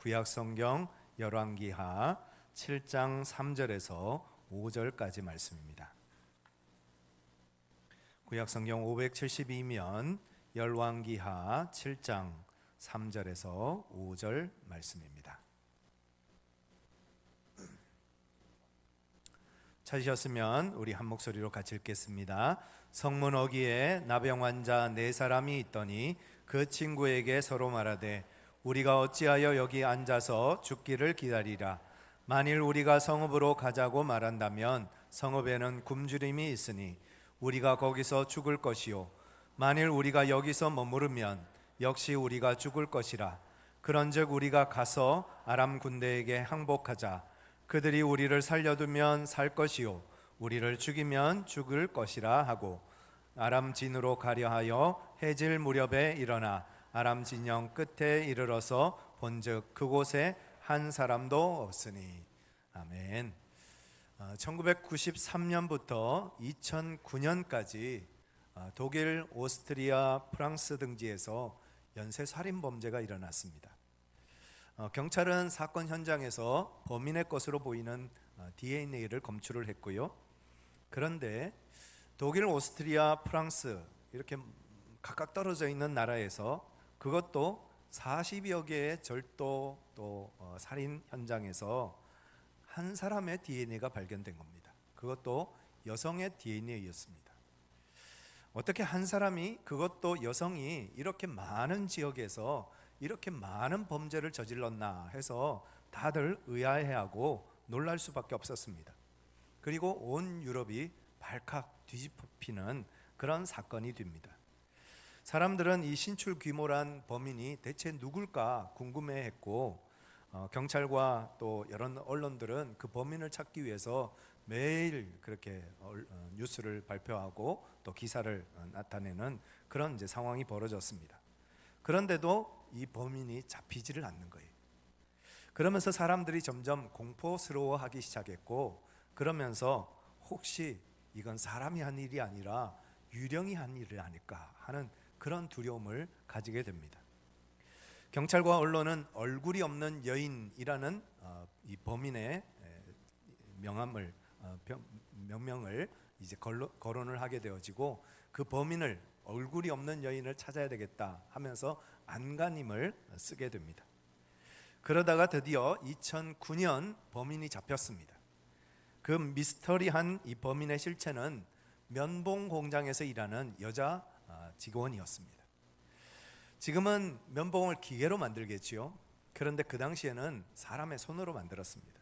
구약성경 열왕기하 7장 3절에서 5절까지 말씀입니다. 구약성경 572면 열왕기하 7장 3절에서 5절 말씀입니다. 찾으셨으면 우리 한 목소리로 같이 읽겠습니다. 성문 어귀에 나병 환자 4사람이 있더니 그 친구에게 서로 말하되 우리가 어찌하여 여기 앉아서 죽기를 기다리라. 만일 우리가 성읍으로 가자고 말한다면 성읍에는 굶주림이 있으니 우리가 거기서 죽을 것이요 만일 우리가 여기서 머무르면 역시 우리가 죽을 것이라. 그런즉 우리가 가서 아람 군대에게 항복하자. 그들이 우리를 살려두면 살 것이요 우리를 죽이면 죽을 것이라 하고 아람 진으로 가려 하여 해질 무렵에 일어나 아람 진영 끝에 이르러서 본즉 그곳에 한 사람도 없으니. 아멘. 1993년부터 2009년까지 독일, 오스트리아, 프랑스 등지에서 연쇄 살인 범죄가 일어났습니다. 경찰은 사건 현장에서 범인의 것으로 보이는 DNA를 검출을 했고요. 그런데 독일, 오스트리아, 프랑스 이렇게 각각 떨어져 있는 나라에서 그것도 40여 개의 절도 또 살인 현장에서 한 사람의 DNA가 발견된 겁니다. 그것도 여성의 DNA였습니다. 어떻게 한 사람이, 그것도 여성이 이렇게 많은 지역에서 이렇게 많은 범죄를 저질렀나 해서 다들 의아해하고 놀랄 수밖에 없었습니다. 그리고 온 유럽이 발칵 뒤집히는 그런 사건이 됩니다. 사람들은 이 신출 귀몰한 범인이 대체 누굴까 궁금해했고 경찰과 또 여러 언론들은 그 범인을 찾기 위해서 매일 그렇게 뉴스를 발표하고 또 기사를 나타내는 그런 이제 상황이 벌어졌습니다. 그런데도 이 범인이 잡히지를 않는 거예요. 그러면서 사람들이 점점 공포스러워하기 시작했고, 그러면서 혹시 이건 사람이 한 일이 아니라 유령이 한 일이 아닐까 하는 그런 두려움을 가지게 됩니다. 경찰과 언론은 얼굴이 없는 여인이라는 이 범인의 명명을 이제 거론을 하게 되어지고, 그 범인을 얼굴이 없는 여인을 찾아야 되겠다 하면서 안간힘을 쓰게 됩니다. 그러다가 드디어 2009년 범인이 잡혔습니다. 그 미스터리한 이 범인의 실체는 면봉 공장에서 일하는 여자 직원이었습니다. 지금은 면봉을 기계로 만들겠지요. 그런데 그 당시에는 사람의 손으로 만들었습니다.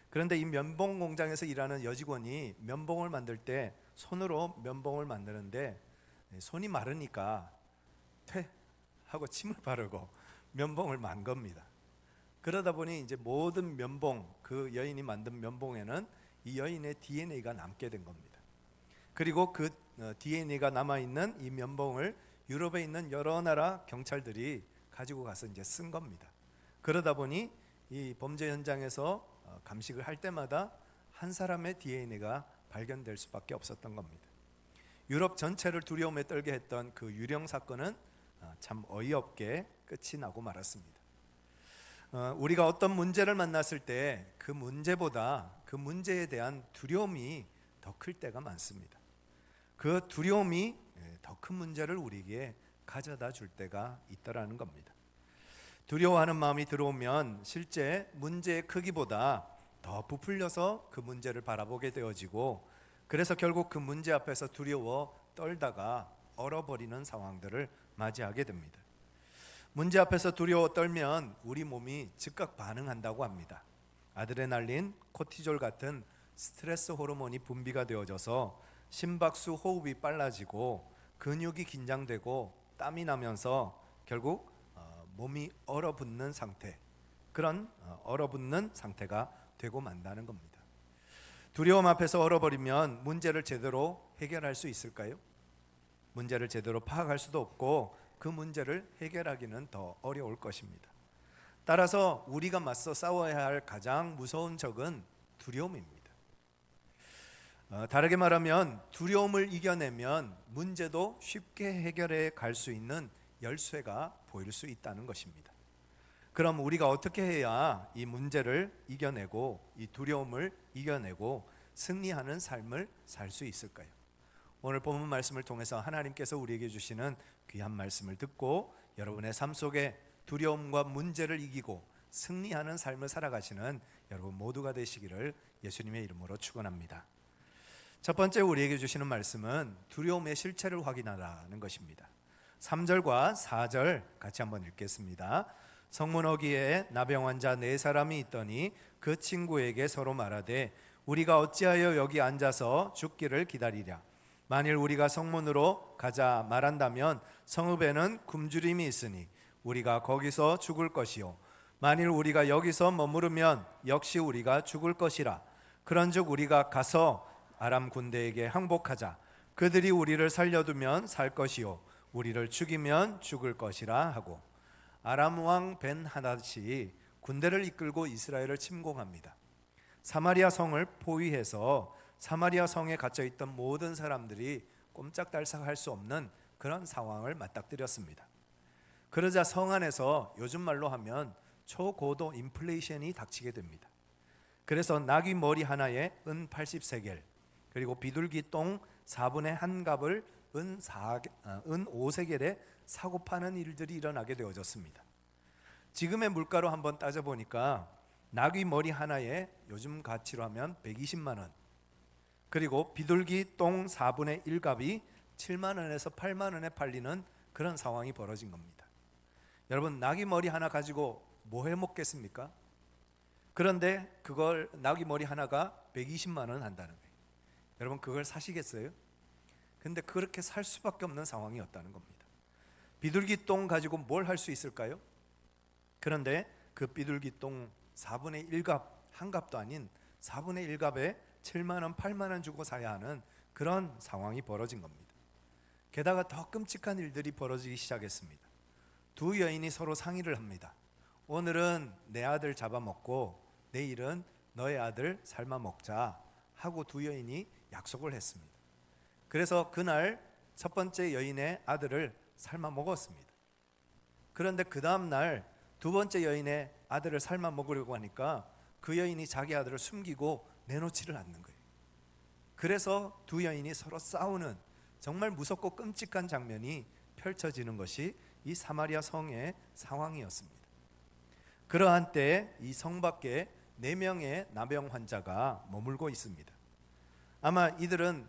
그런데 이 면봉 공장에서 일하는 여직원이 면봉을 만들 때 손으로 면봉을 만드는데 손이 마르니까 퇴 하고 침을 바르고 면봉을 만 겁니다. 그러다 보니 이제 모든 면봉, 그 여인이 만든 면봉에는 이 여인의 DNA가 남게 된 겁니다. 그리고 그 DNA가 남아있는 이 면봉을 유럽에 있는 여러 나라 경찰들이 가지고 가서 이제 쓴 겁니다. 그러다 보니 이 범죄 현장에서 감식을 할 때마다 한 사람의 DNA가 발견될 수밖에 없었던 겁니다. 유럽 전체를 두려움에 떨게 했던 그 유령 사건은 참 어이없게 끝이 나고 말았습니다. 우리가 어떤 문제를 만났을 때 그 문제보다 그 문제에 대한 두려움이 더 클 때가 많습니다. 그 두려움이 더 큰 문제를 우리에게 가져다 줄 때가 있다라는 겁니다. 두려워하는 마음이 들어오면 실제 문제의 크기보다 더 부풀려서 그 문제를 바라보게 되어지고, 그래서 결국 그 문제 앞에서 두려워 떨다가 얼어버리는 상황들을 맞이하게 됩니다. 문제 앞에서 두려워 떨면 우리 몸이 즉각 반응한다고 합니다. 아드레날린, 코티졸 같은 스트레스 호르몬이 분비가 되어져서 심박수, 호흡이 빨라지고 근육이 긴장되고 땀이 나면서 결국 몸이 얼어붙는 상태, 그런 얼어붙는 상태가 되고 만다는 겁니다. 두려움 앞에서 얼어버리면 문제를 제대로 해결할 수 있을까요? 문제를 제대로 파악할 수도 없고 그 문제를 해결하기는 더 어려울 것입니다. 따라서 우리가 맞서 싸워야 할 가장 무서운 적은 두려움입니다. 다르게 말하면 두려움을 이겨내면 문제도 쉽게 해결해 갈 수 있는 열쇠가 보일 수 있다는 것입니다. 그럼 우리가 어떻게 해야 이 문제를 이겨내고 이 두려움을 이겨내고 승리하는 삶을 살 수 있을까요? 오늘 본문 말씀을 통해서 하나님께서 우리에게 주시는 귀한 말씀을 듣고 여러분의 삶 속에 두려움과 문제를 이기고 승리하는 삶을 살아가시는 여러분 모두가 되시기를 예수님의 이름으로 축원합니다. 첫 번째 우리에게 주시는 말씀은 두려움의 실체를 확인하라는 것입니다. 3절과 4절 같이 한번 읽겠습니다. 성문어기에 나병 환자 4사람이 있더니 그 친구에게 서로 말하되 우리가 어찌하여 여기 앉아서 죽기를 기다리랴. 만일 우리가 성문으로 가자 말한다면 성읍에는 굶주림이 있으니 우리가 거기서 죽을 것이요 만일 우리가 여기서 머무르면 역시 우리가 죽을 것이라. 그런즉 우리가 가서 아람 군대에게 항복하자. 그들이 우리를 살려두면 살 것이요 우리를 죽이면 죽을 것이라 하고. 아람 왕 벤하닷이 군대를 이끌고 이스라엘을 침공합니다. 사마리아 성을 포위해서 사마리아 성에 갇혀있던 모든 사람들이 꼼짝달싹할 수 없는 그런 상황을 맞닥뜨렸습니다. 그러자 성 안에서 요즘 말로 하면 초고도 인플레이션이 닥치게 됩니다. 그래서 나귀 머리 하나에 은 80세겔, 그리고 비둘기 똥 4분의 1갑을 은 5세겔에 사고 파는 일들이 일어나게 되어졌습니다. 지금의 물가로 한번 따져보니까 나귀 머리 하나에 요즘 가치로 하면 120만 원, 그리고 비둘기 똥 4분의 1갑이 7만 원에서 8만 원에 팔리는 그런 상황이 벌어진 겁니다. 여러분, 나귀 머리 하나 가지고 뭐 해 먹겠습니까? 그런데 그걸 나귀 머리 하나가 120만 원 한다는 거예요. 여러분, 그걸 사시겠어요? 근데 그렇게 살 수밖에 없는 상황이었다는 겁니다. 비둘기 똥 가지고 뭘 할 수 있을까요? 그런데 그 비둘기 똥 4분의 1갑, 한 갑도 아닌 4분의 1갑에 7만 원, 8만 원 주고 사야 하는 그런 상황이 벌어진 겁니다. 게다가 더 끔찍한 일들이 벌어지기 시작했습니다. 두 여인이 서로 상의를 합니다. 오늘은 내 아들 잡아먹고 내일은 너의 아들 삶아 먹자 하고 두 여인이 약속을 했습니다. 그래서 그날 첫 번째 여인의 아들을 삶아 먹었습니다. 그런데 그 다음 날 두 번째 여인의 아들을 삶아 먹으려고 하니까 그 여인이 자기 아들을 숨기고 내놓지를 않는 거예요. 그래서 두 여인이 서로 싸우는 정말 무섭고 끔찍한 장면이 펼쳐지는 것이 이 사마리아 성의 상황이었습니다. 그러한 때 이 성 밖에 4명의 나병 환자가 머물고 있습니다. 아마 이들은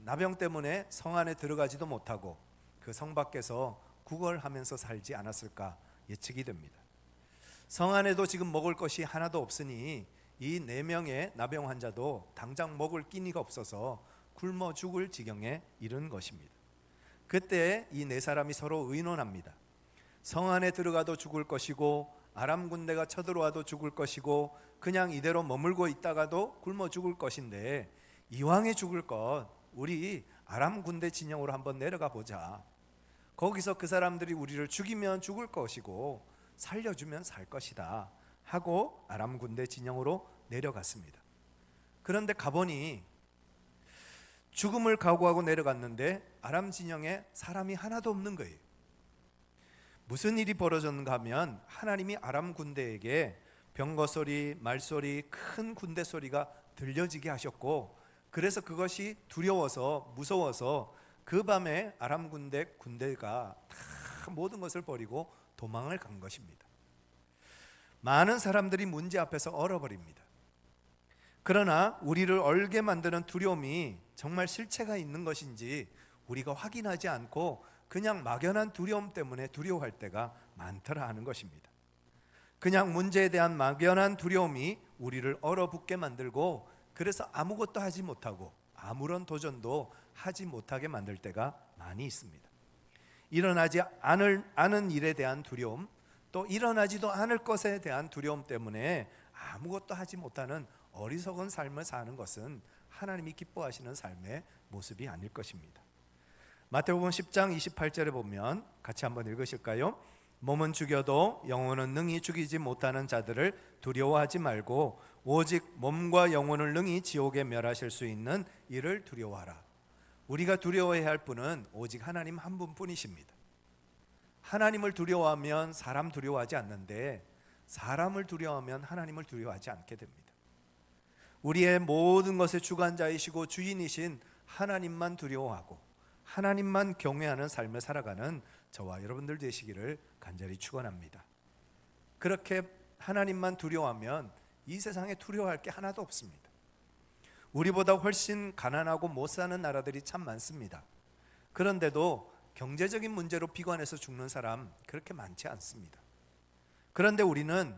나병 때문에 성 안에 들어가지도 못하고 그 성 밖에서 구걸하면서 살지 않았을까 예측이 됩니다. 성 안에도 지금 먹을 것이 하나도 없으니 이 4명의 나병 환자도 당장 먹을 끼니가 없어서 굶어 죽을 지경에 이른 것입니다. 그때 이 4사람이 서로 의논합니다. 성 안에 들어가도 죽을 것이고 아람 군대가 쳐들어와도 죽을 것이고 그냥 이대로 머물고 있다가도 굶어 죽을 것인데 이왕에 죽을 것 우리 아람 군대 진영으로 한번 내려가 보자. 거기서 그 사람들이 우리를 죽이면 죽을 것이고 살려주면 살 것이다 하고 아람 군대 진영으로 내려갔습니다. 그런데 가보니 죽음을 각오하고 내려갔는데 아람 진영에 사람이 하나도 없는 거예요. 무슨 일이 벌어졌는가 하면 하나님이 아람 군대에게 병거 소리, 말소리, 큰 군대 소리가 들려지게 하셨고 그래서 그것이 두려워서 무서워서 그 밤에 아람 군대가 다 모든 것을 버리고 도망을 간 것입니다. 많은 사람들이 문제 앞에서 얼어버립니다. 그러나 우리를 얼게 만드는 두려움이 정말 실체가 있는 것인지 우리가 확인하지 않고 그냥 막연한 두려움 때문에 두려워할 때가 많더라 하는 것입니다. 그냥 문제에 대한 막연한 두려움이 우리를 얼어붙게 만들고 그래서 아무것도 하지 못하고 아무런 도전도 하지 못하게 만들 때가 많이 있습니다. 일어나지 않은 일에 대한 두려움, 또 일어나지도 않을 것에 대한 두려움 때문에 아무것도 하지 못하는 어리석은 삶을 사는 것은 하나님이 기뻐하시는 삶의 모습이 아닐 것입니다. 마태복음 10장 28절에 보면 같이 한번 읽으실까요? 몸은 죽여도 영혼은 능히 죽이지 못하는 자들을 두려워하지 말고 오직 몸과 영혼을 능히 지옥에 멸하실 수 있는 이를 두려워하라. 우리가 두려워해야 할 분은 오직 하나님 한 분뿐이십니다. 하나님을 두려워하면 사람 두려워하지 않는데 사람을 두려워하면 하나님을 두려워하지 않게 됩니다. 우리의 모든 것의 주관자이시고 주인이신 하나님만 두려워하고 하나님만 경외하는 삶을 살아가는 저와 여러분들 되시기를 간절히 축원합니다. 그렇게 하나님만 두려워하면 이 세상에 두려워할 게 하나도 없습니다. 우리보다 훨씬 가난하고 못 사는 나라들이 참 많습니다. 그런데도 경제적인 문제로 비관해서 죽는 사람 그렇게 많지 않습니다. 그런데 우리는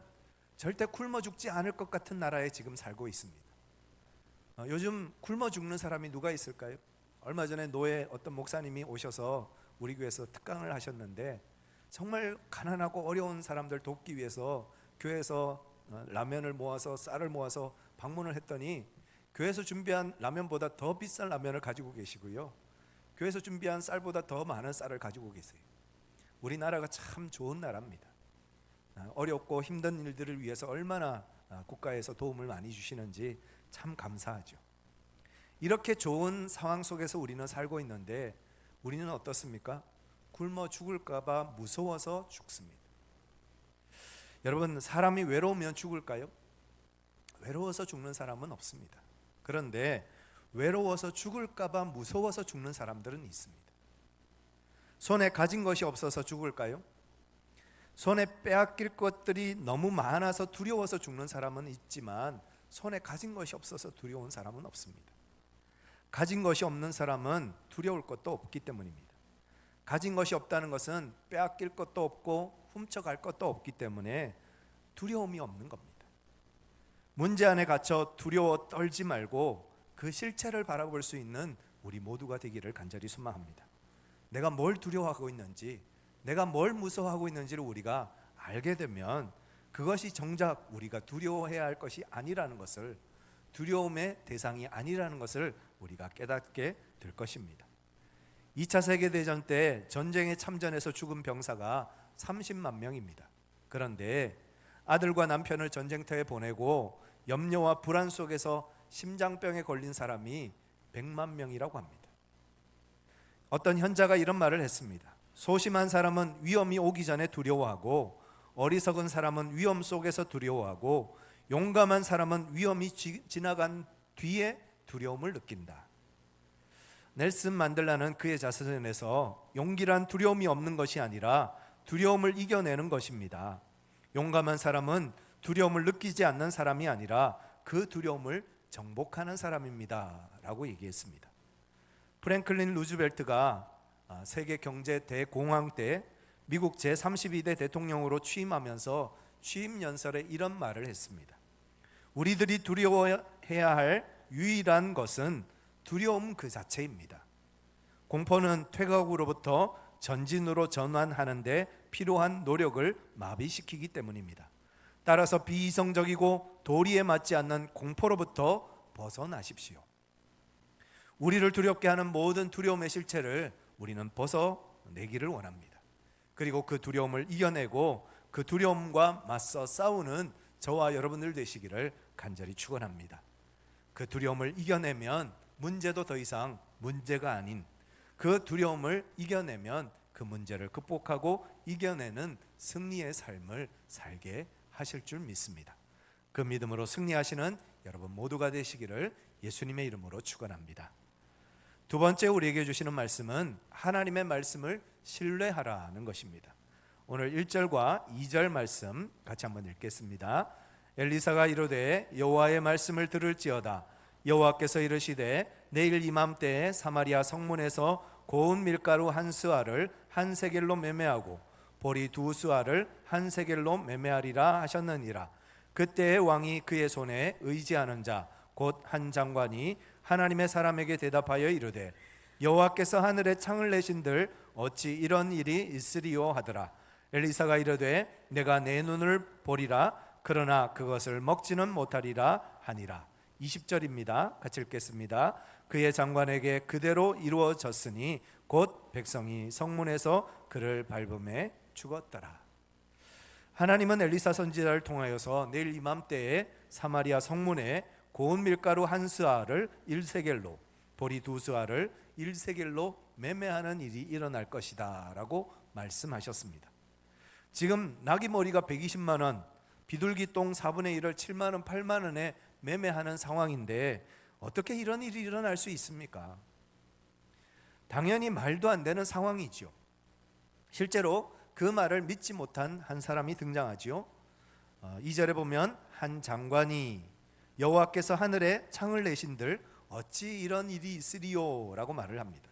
절대 굶어 죽지 않을 것 같은 나라에 지금 살고 있습니다. 요즘 굶어 죽는 사람이 누가 있을까요? 얼마 전에 노예 어떤 목사님이 오셔서 우리 교회에서 특강을 하셨는데 정말 가난하고 어려운 사람들 돕기 위해서 교회에서 라면을 모아서 쌀을 모아서 방문을 했더니 교회에서 준비한 라면보다 더 비싼 라면을 가지고 계시고요, 교회에서 준비한 쌀보다 더 많은 쌀을 가지고 계세요. 우리나라가 참 좋은 나라입니다. 어렵고 힘든 일들을 위해서 얼마나 국가에서 도움을 많이 주시는지 참 감사하죠. 이렇게 좋은 상황 속에서 우리는 살고 있는데 우리는 어떻습니까? 굶어 죽을까 봐 무서워서 죽습니다. 여러분, 사람이 외로우면 죽을까요? 외로워서 죽는 사람은 없습니다. 그런데 외로워서 죽을까 봐 무서워서 죽는 사람들은 있습니다. 손에 가진 것이 없어서 죽을까요? 손에 빼앗길 것들이 너무 많아서 두려워서 죽는 사람은 있지만 손에 가진 것이 없어서 두려운 사람은 없습니다. 가진 것이 없는 사람은 두려울 것도 없기 때문입니다. 가진 것이 없다는 것은 빼앗길 것도 없고 훔쳐갈 것도 없기 때문에 두려움이 없는 겁니다. 문제 안에 갇혀 두려워 떨지 말고 그 실체를 바라볼 수 있는 우리 모두가 되기를 간절히 소망합니다. 내가 뭘 두려워하고 있는지, 내가 뭘 무서워하고 있는지를 우리가 알게 되면 그것이 정작 우리가 두려워해야 할 것이 아니라는 것을, 두려움의 대상이 아니라는 것을 우리가 깨닫게 될 것입니다. 2차 세계대전 때 전쟁에 참전해서 죽은 병사가 30만 명입니다. 그런데 아들과 남편을 전쟁터에 보내고 염려와 불안 속에서 심장병에 걸린 사람이 100만 명이라고 합니다. 어떤 현자가 이런 말을 했습니다. 소심한 사람은 위험이 오기 전에 두려워하고 어리석은 사람은 위험 속에서 두려워하고 용감한 사람은 위험이 지나간 뒤에 두려움을 느낀다. 넬슨 만델라는 그의 자서전에서 용기란 두려움이 없는 것이 아니라 두려움을 이겨내는 것입니다. 용감한 사람은 두려움을 느끼지 않는 사람이 아니라 그 두려움을 정복하는 사람입니다 라고 얘기했습니다. 프랭클린 루즈벨트가 세계 경제 대공황 때 미국 제32대 대통령으로 취임하면서 취임 연설에 이런 말을 했습니다. 우리들이 두려워해야 할 유일한 것은 두려움 그 자체입니다. 공포는 퇴각으로부터 전진으로 전환하는데 필요한 노력을 마비시키기 때문입니다. 따라서 비이성적이고 도리에 맞지 않는 공포로부터 벗어나십시오. 우리를 두렵게 하는 모든 두려움의 실체를 우리는 벗어내기를 원합니다. 그리고 그 두려움을 이겨내고 그 두려움과 맞서 싸우는 저와 여러분들 되시기를 간절히 축원합니다. 그 두려움을 이겨내면 문제도 더 이상 문제가 아닌, 그 두려움을 이겨내면 그 문제를 극복하고 이겨내는 승리의 삶을 살게 하실 줄 믿습니다. 그 믿음으로 승리하시는 여러분 모두가 되시기를 예수님의 이름으로 축원합니다. 두 번째 우리에게 주시는 말씀은 하나님의 말씀을 신뢰하라는 것입니다. 오늘 1절과 2절 말씀 같이 한번 읽겠습니다. 엘리사가 이르되 여호와의 말씀을 들을지어다. 여호와께서 이르시되 내일 이맘때에 사마리아 성문에서 고운 밀가루 한 스아를 한 세겔로 매매하고 보리 두 스아를 한 세겔로 매매하리라 하셨느니라. 그때의 왕이 그의 손에 의지하는 자 곧 한 장관이 하나님의 사람에게 대답하여 이르되 여호와께서 하늘에 창을 내신들 어찌 이런 일이 있으리요 하더라. 엘리사가 이르되 내가 내 눈을 보리라. 그러나 그것을 먹지는 못하리라 하니라. 20절입니다. 같이 읽겠습니다. 그의 장관에게 그대로 이루어졌으니 곧 백성이 성문에서 그를 밟음에 죽었더라. 하나님은 엘리사 선지자를 통하여서 내일 이맘때에 사마리아 성문에 고운 밀가루 한 스아를 1세겔로 보리 두 스아를 1세겔로 매매하는 일이 일어날 것이다 라고 말씀하셨습니다. 지금 나귀 머리가 120만 원, 비둘기 똥 4분의 1을 7만 원, 8만 원에 매매하는 상황인데 어떻게 이런 일이 일어날 수 있습니까? 당연히 말도 안 되는 상황이죠. 실제로 그 말을 믿지 못한 한 사람이 등장하지요. 2절에 보면 한 장관이 여호와께서 하늘에 창을 내신들 어찌 이런 일이 있으리요 라고 말을 합니다.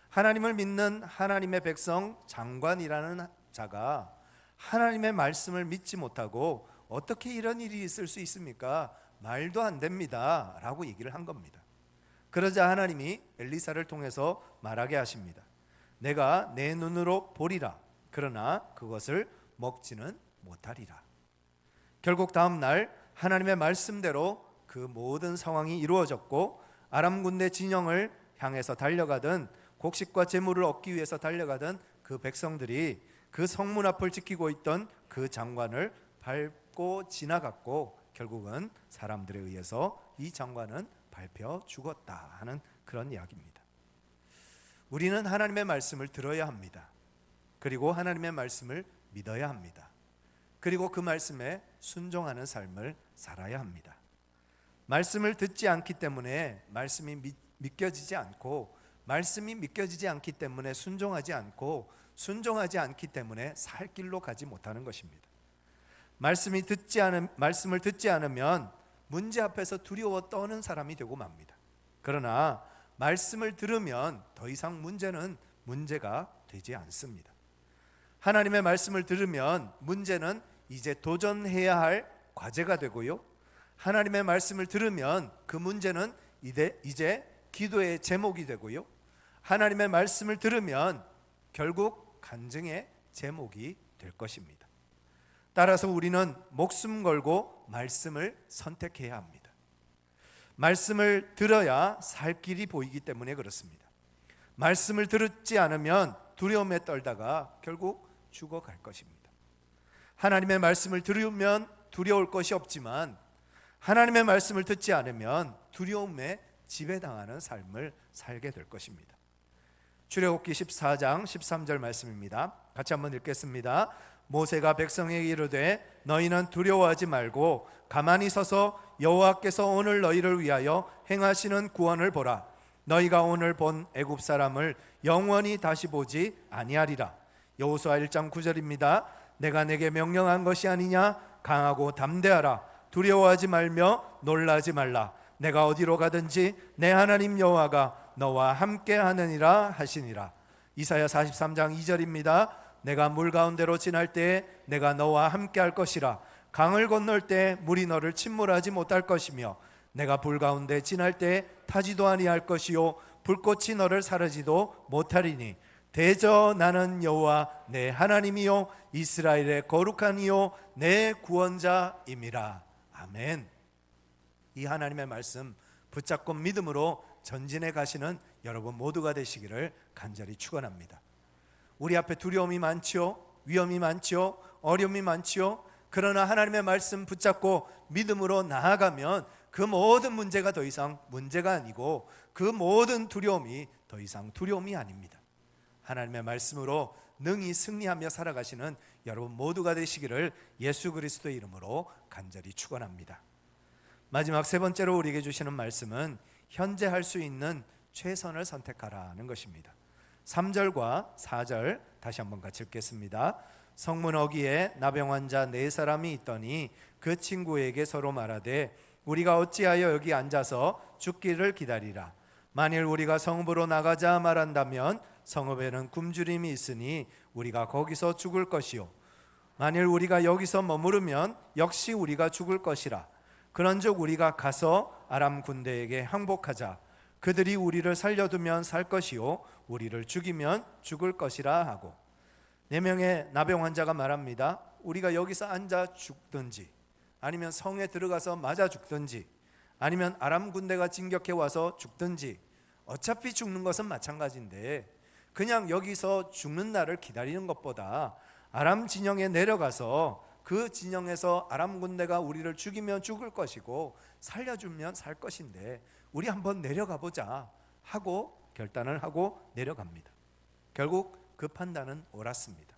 하나님을 믿는 하나님의 백성 장관이라는 자가 하나님의 말씀을 믿지 못하고 어떻게 이런 일이 있을 수 있습니까? 말도 안 됩니다 라고 얘기를 한 겁니다. 그러자 하나님이 엘리사를 통해서 말하게 하십니다. 내가 내 눈으로 보리라. 그러나 그것을 먹지는 못하리라. 결국 다음 날 하나님의 말씀대로 그 모든 상황이 이루어졌고 아람 군대 진영을 향해서 달려가던 곡식과 재물을 얻기 위해서 달려가던 그 백성들이 그 성문 앞을 지키고 있던 그 장관을 밟고 지나갔고 결국은 사람들에 의해서 이 장관은 밟혀 죽었다 하는 그런 이야기입니다. 우리는 하나님의 말씀을 들어야 합니다. 그리고 하나님의 말씀을 믿어야 합니다. 그리고 그 말씀에 순종하는 삶을 살아야 합니다. 말씀을 듣지 않기 때문에 말씀이 믿겨지지 않고, 말씀이 믿겨지지 않기 때문에 순종하지 않고, 순종하지 않기 때문에 살 길로 가지 못하는 것입니다. 말씀을 듣지 않으면 문제 앞에서 두려워 떠는 사람이 되고 맙니다. 그러나 말씀을 들으면 더 이상 문제는 문제가 되지 않습니다. 하나님의 말씀을 들으면 문제는 이제 도전해야 할 과제가 되고요, 하나님의 말씀을 들으면 그 문제는 이제 기도의 제목이 되고요, 하나님의 말씀을 들으면 결국 간증의 제목이 될 것입니다. 따라서 우리는 목숨 걸고 말씀을 선택해야 합니다. 말씀을 들어야 살 길이 보이기 때문에 그렇습니다. 말씀을 듣지 않으면 두려움에 떨다가 결국 죽어갈 것입니다. 하나님의 말씀을 들으면 두려울 것이 없지만 하나님의 말씀을 듣지 않으면 두려움에 지배당하는 삶을 살게 될 것입니다. 출애굽기 14장 13절 말씀입니다. 같이 한번 읽겠습니다. 모세가 백성에게 이르되 너희는 두려워하지 말고 가만히 서서 여호와께서 오늘 너희를 위하여 행하시는 구원을 보라. 너희가 오늘 본 애굽 사람을 영원히 다시 보지 아니하리라. 여호수아 1장 9절입니다. 내가 내게 명령한 것이 아니냐? 강하고 담대하라. 두려워하지 말며 놀라지 말라. 내가 어디로 가든지 내 하나님 여호와가 너와 함께 하느니라 하시니라. 이사야 43장 2절입니다. 내가 물 가운데로 지날 때에 내가 너와 함께 할 것이라. 강을 건널 때 물이 너를 침몰하지 못할 것이며 내가 불 가운데 지날 때에 타지도 아니할 것이요 불꽃이 너를 사르지도 못하리니 대저 나는 여호와 내 하나님이요 이스라엘의 거룩한 이요 내 구원자임이라. 아멘. 이 하나님의 말씀 붙잡고 믿음으로 전진해 가시는 여러분 모두가 되시기를 간절히 축원합니다. 우리 앞에 두려움이 많지요, 위험이 많지요, 어려움이 많지요. 그러나 하나님의 말씀 붙잡고 믿음으로 나아가면 그 모든 문제가 더 이상 문제가 아니고 그 모든 두려움이 더 이상 두려움이 아닙니다. 하나님의 말씀으로 능히 승리하며 살아가시는 여러분 모두가 되시기를 예수 그리스도의 이름으로 간절히 축원합니다. 마지막 세 번째로 우리에게 주시는 말씀은 현재 할 수 있는 최선을 선택하라는 것입니다. 3절과 4절 다시 한번 같이 읽겠습니다. 성문 어귀에 나병 환자 4사람이 있더니 그 친구에게 서로 말하되 우리가 어찌하여 여기 앉아서 죽기를 기다리라. 만일 우리가 성읍으로 나가자 말한다면 성읍에는 굶주림이 있으니 우리가 거기서 죽을 것이요 만일 우리가 여기서 머무르면 역시 우리가 죽을 것이라. 그런즉 우리가 가서 아람 군대에게 항복하자. 그들이 우리를 살려두면 살 것이요 우리를 죽이면 죽을 것이라 하고. 4명의 나병 환자가 말합니다. 우리가 여기서 앉아 죽든지 아니면 성에 들어가서 맞아 죽든지 아니면 아람 군대가 진격해 와서 죽든지 어차피 죽는 것은 마찬가지인데 그냥 여기서 죽는 날을 기다리는 것보다 아람 진영에 내려가서 그 진영에서 아람 군대가 우리를 죽이면 죽을 것이고 살려주면 살 것인데 우리 한번 내려가 보자 하고 결단을 하고 내려갑니다. 결국 그 판단은 옳았습니다.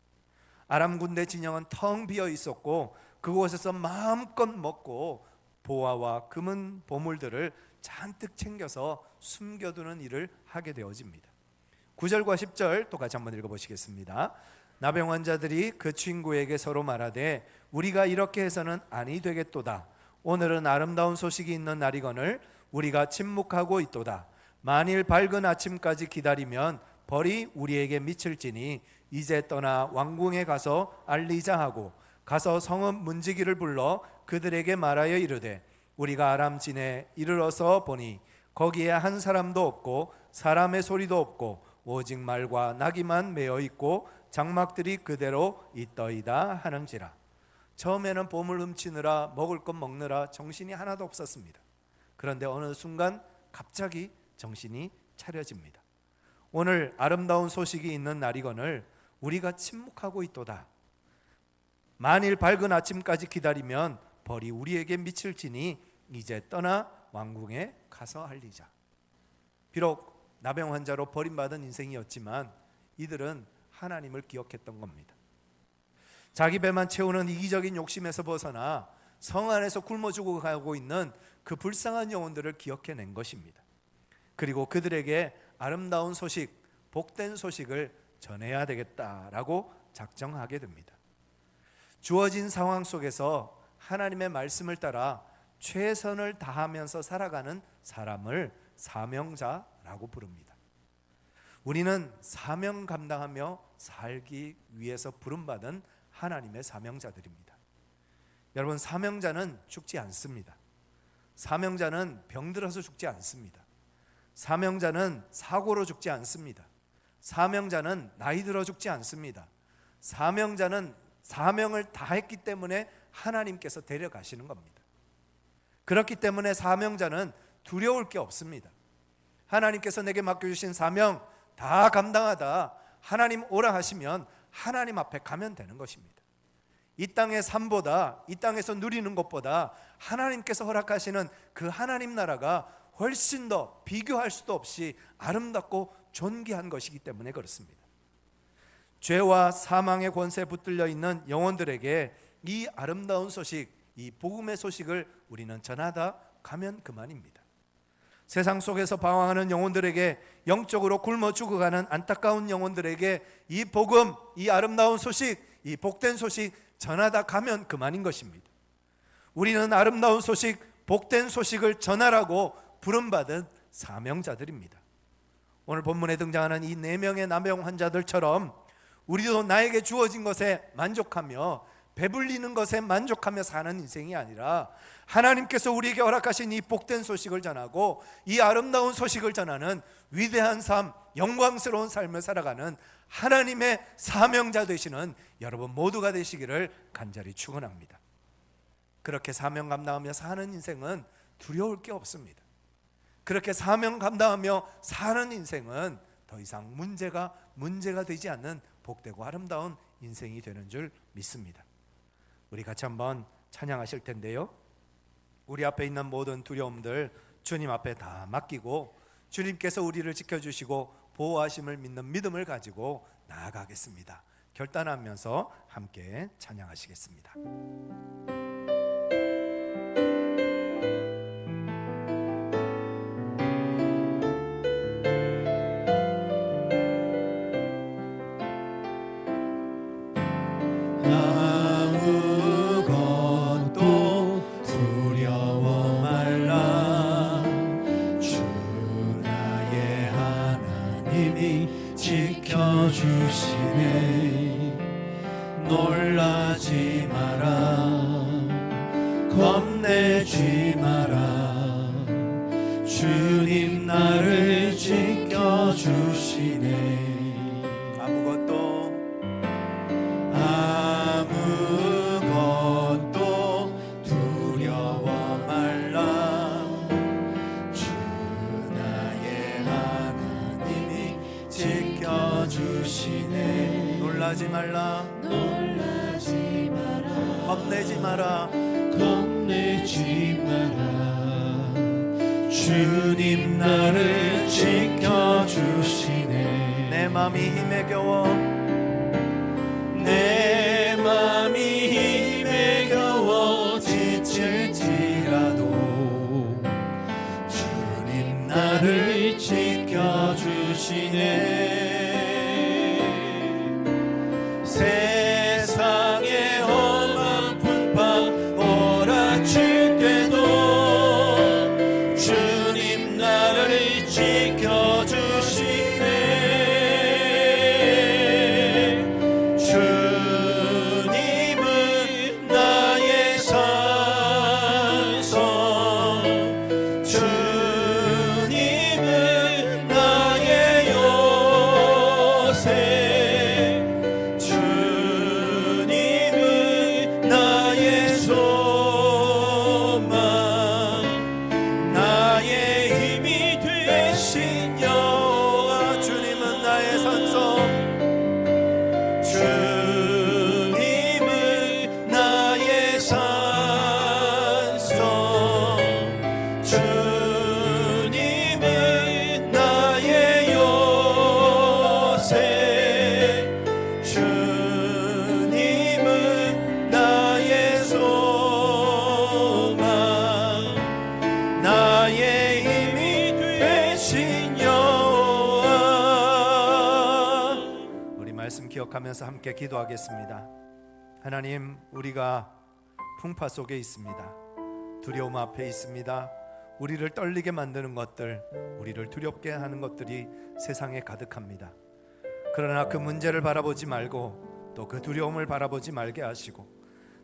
아람 군대 진영은 텅 비어 있었고 그곳에서 마음껏 먹고 보화와 금은 보물들을 잔뜩 챙겨서 숨겨두는 일을 하게 되어집니다. 9절과 10절 똑같이 한번 읽어보시겠습니다. 나병 환자들이 그 친구에게 서로 말하되 우리가 이렇게 해서는 아니 되겠도다. 오늘은 아름다운 소식이 있는 날이거늘 우리가 침묵하고 있도다. 만일 밝은 아침까지 기다리면 벌이 우리에게 미칠지니 이제 떠나 왕궁에 가서 알리자 하고 가서 성읍 문지기를 불러 그들에게 말하여 이르되 우리가 아람진에 이르러서 보니 거기에 한 사람도 없고 사람의 소리도 없고 오직 말과 나귀만 메어 있고 장막들이 그대로 있더이다 하는지라. 처음에는 보물 훔치느라 먹을 것 먹느라 정신이 하나도 없었습니다. 그런데 어느 순간 갑자기 정신이 차려집니다. 오늘 아름다운 소식이 있는 날이거늘 우리가 침묵하고 있도다. 만일 밝은 아침까지 기다리면 벌이 우리에게 미칠지니 이제 떠나 왕궁에 가서 알리자. 비록 나병 환자로 버림받은 인생이었지만 이들은 하나님을 기억했던 겁니다. 자기 배만 채우는 이기적인 욕심에서 벗어나 성 안에서 굶어 죽어가고 있는 그 불쌍한 영혼들을 기억해낸 것입니다. 그리고 그들에게 아름다운 소식, 복된 소식을 전해야 되겠다라고 작정하게 됩니다. 주어진 상황 속에서 하나님의 말씀을 따라 최선을 다하면서 살아가는 사람을 사명자라고 부릅니다. 우리는 사명 감당하며 살기 위해서 부름받은 하나님의 사명자들입니다. 여러분, 사명자는 죽지 않습니다. 사명자는 병들어서 죽지 않습니다. 사명자는 사고로 죽지 않습니다. 사명자는 나이 들어 죽지 않습니다. 사명자는 사명을 다했기 때문에 하나님께서 데려가시는 겁니다. 그렇기 때문에 사명자는 두려울 게 없습니다. 하나님께서 내게 맡겨주신 사명 다 감당하다 하나님 오라 하시면 하나님 앞에 가면 되는 것입니다. 이 땅의 삶보다, 이 땅에서 누리는 것보다 하나님께서 허락하시는 그 하나님 나라가 훨씬 더 비교할 수도 없이 아름답고 존귀한 것이기 때문에 그렇습니다. 죄와 사망의 권세에 붙들려 있는 영혼들에게 이 아름다운 소식, 이 복음의 소식을 우리는 전하다 가면 그만입니다. 세상 속에서 방황하는 영혼들에게, 영적으로 굶어 죽어가는 안타까운 영혼들에게 이 복음, 이 아름다운 소식, 이 복된 소식 전하다 가면 그만인 것입니다. 우리는 아름다운 소식, 복된 소식을 전하라고 부름받은 사명자들입니다. 오늘 본문에 등장하는 이 4명의 나병 환자들처럼 우리도 나에게 주어진 것에 만족하며 배불리는 것에 만족하며 사는 인생이 아니라 하나님께서 우리에게 허락하신 이 복된 소식을 전하고 이 아름다운 소식을 전하는 위대한 삶, 영광스러운 삶을 살아가는 하나님의 사명자 되시는 여러분 모두가 되시기를 간절히 축원합니다. 그렇게 사명 감당하며 사는 인생은 두려울 게 없습니다. 그렇게 사명 감당하며 사는 인생은 더 이상 문제가 되지 않는 복되고 아름다운 인생이 되는 줄 믿습니다. 우리 같이 한번 찬양하실 텐데요, 우리 앞에 있는 모든 두려움들 주님 앞에 다 맡기고 주님께서 우리를 지켜주시고 보호하심을 믿는 믿음을 가지고 나아가겠습니다. 결단하면서 함께 찬양하시겠습니다. 놀라지 마라, 겁내지 마라. 주님 나를 지켜주시네. 아무것도 두려워 말라. 주 나의 하나님이 지켜주시네. 놀라지 말라, 겁내지 마라, 겁내지 마라. 주님 나를 지켜주시네. 내 맘이 힘에 겨워 내 맘이 힘에 겨워 나를 지켜주시네. 세상의 험한 풍파 몰아칠 때도 주님 나를 지켜주시네. 주님은 나의 산성, 주님은 나의 요새, 주님은 나의 소망, 나의 힘이 되신 여호와. 주님은 나의 산성, 주님은 나의 산성, 주님은 나의 요새, 주님은 나의 소망, 나의 힘이 되신 여호와. 우리 말씀 기억하면서 함께 기도하겠습니다. 하나님, 우리가 풍파 속에 있습니다. 두려움 앞에 있습니다. 우리를 떨리게 만드는 것들, 우리를 두렵게 하는 것들이 세상에 가득합니다. 그러나 그 문제를 바라보지 말고 또 그 두려움을 바라보지 말게 하시고,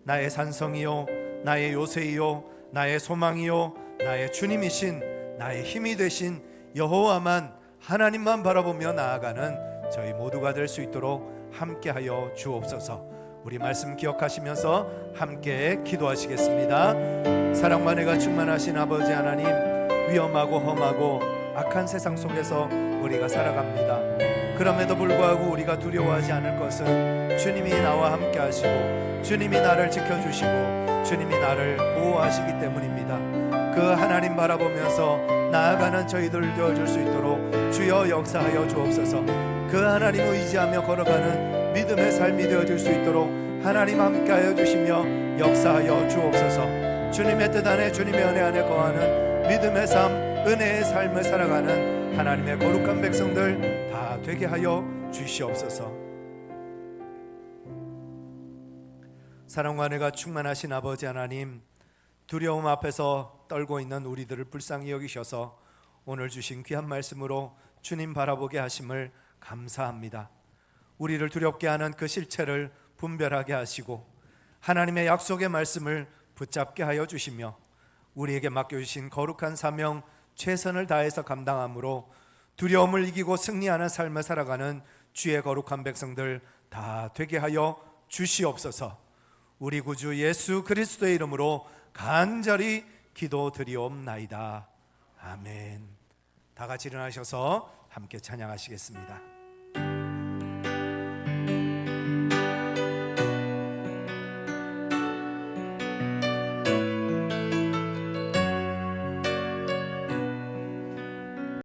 나의 산성이요, 나의 요새이요, 나의 소망이요, 나의 주님이신, 나의 힘이 되신 여호와만, 하나님만 바라보며 나아가는 저희 모두가 될 수 있도록 함께하여 주옵소서. 우리 말씀 기억하시면서 함께 기도하시겠습니다. 사랑과 은혜가 충만하신 아버지 하나님, 위험하고 험하고 악한 세상 속에서 우리가 살아갑니다. 그럼에도 불구하고 우리가 두려워하지 않을 것은 주님이 나와 함께 하시고 주님이 나를 지켜주시고 주님이 나를 보호하시기 때문입니다. 그 하나님 바라보면서 나아가는 저희들 되어줄 수 있도록 주여 역사하여 주옵소서. 그 하나님 의지하며 걸어가는 믿음의 삶이 되어줄 수 있도록 하나님 함께하여 주시며 역사하여 주옵소서. 주님의 뜻 안에, 주님의 은혜 안에 거하는 믿음의 삶, 은혜의 삶을 살아가는 하나님의 거룩한 백성들 다 되게 하여 주시옵소서. 사랑과 은혜가 충만하신 아버지 하나님, 두려움 앞에서 떨고 있는 우리들을 불쌍히 여기셔서 오늘 주신 귀한 말씀으로 주님 바라보게 하심을 감사합니다. 우리를 두렵게 하는 그 실체를 분별하게 하시고 하나님의 약속의 말씀을 붙잡게 하여 주시며 우리에게 맡겨주신 거룩한 사명 최선을 다해서 감당함으로 두려움을 이기고 승리하는 삶을 살아가는 주의 거룩한 백성들 다 되게 하여 주시옵소서. 우리 구주 예수 그리스도의 이름으로 간절히 기도드리옵나이다. 아멘. 다 같이 일어나셔서 함께 찬양하시겠습니다.